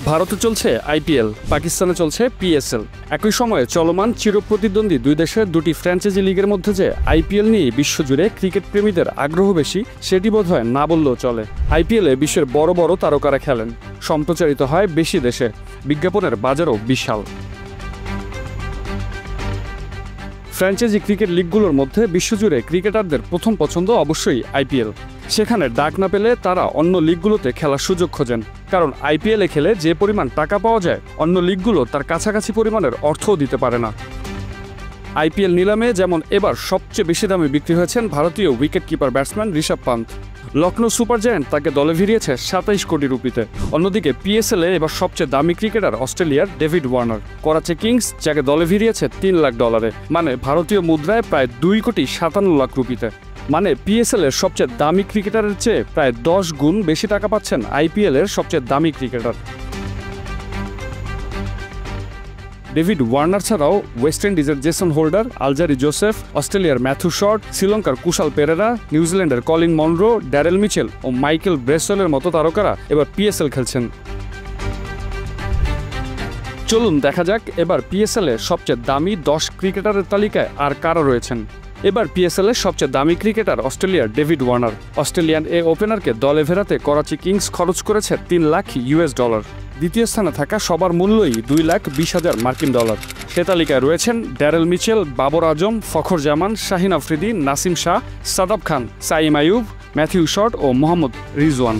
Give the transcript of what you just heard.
ভারতে চলছে আইপিএল, পাকিস্তানে চলছে পিএসএল। একই সময়ে চলমান চিরপ্রতিদ্বন্দ্বী দুই দেশের দুটি ফ্র্যাঞ্চাইজি লিগের মধ্যে যে আইপিএল নিয়ে বিশ্বজুড়ে ক্রিকেট প্রেমীদের আগ্রহ বেশি, সেটি বোধহয় না বললেও চলে। আইপিএলে বিশ্বের বড় বড় তারকারা খেলেন, সম্প্রচারিত হয় বেশি দেশে, বিজ্ঞাপনের বাজারও বিশাল। ফ্র্যাঞ্চাইজি ক্রিকেট লিগগুলোর মধ্যে বিশ্বজুড়ে ক্রিকেটারদের প্রথম পছন্দ অবশ্যই আইপিএল। সেখানে ডাক না পেলে তারা অন্য লিগগুলোতে খেলার সুযোগ খোঁজেন, কারণ আইপিএলে খেলে যে পরিমাণ টাকা পাওয়া যায় অন্য লিগগুলো তার কাছাকাছি পরিমাণের অর্থও দিতে পারে না। আইপিএল নিলামে যেমন এবার সবচেয়ে বেশি দামে বিক্রি হয়েছেন ভারতীয় wicket keeper batsman Rishabh Pant. Lucknow super giant তাকে দলে ভিড়িয়েছে ২৭ কোটি রুপিতে। অন্যদিকে পিএসএলে এবার সবচেয়ে দামি ক্রিকেটার অস্ট্রেলিয়ার ডেভিড ওয়ার্নার। করাচি কিংস যাকে দলে ভিড়িয়েছে $3 লাখ, মানে ভারতীয় মুদ্রায় প্রায় 2,57,00,000 রুপিতে। মানে পিএসএল এর সবচেয়ে দামি ক্রিকেটারের চেয়ে প্রায় 10 গুণ বেশি টাকা পাচ্ছেন আইপিএল এর সবচেয়ে দামি ক্রিকেটার। ডেভিড ওয়ার্নার ছাড়াও ওয়েস্ট ইন্ডিজের জেসন হোল্ডার, আলজারি জোসেফ, অস্ট্রেলিয়ার ম্যাথু শর্ট, শ্রীলঙ্কার কুশাল পেরেরা, নিউজিল্যান্ডের কলিন মনরো, ড্যারেল মিচেল ও মাইকেল ব্রেসওয়েলের মতো তারকারা এবার পিএসএল খেলছেন। চলুন দেখা যাক এবার পিএসএল এর সবচেয়ে দামি 10 ক্রিকেটারের তালিকায় আর কারা রয়েছেন। এবার পিএসএল এর সবচেয়ে দামি ক্রিকেটার অস্ট্রেলিয়ার ডেভিড ওয়ার্নার। অস্ট্রেলিয়ান এই ওপেনারকে দলে ফেরাতে করাচি কিংস খরচ করেছে $3 লাখ। দ্বিতীয় স্থানে থাকা সবার মূল্যই $2,20,000। সে তালিকায় রয়েছেন ড্যারেল মিচেল, বাবর আজম, ফখর জামান, শাহিন আফ্রিদি, নাসিম শাহ, সাদাব খান, সাইম আইয়ুব, ম্যাথিউ শর্ট ও মোহাম্মদ রিজওয়ান।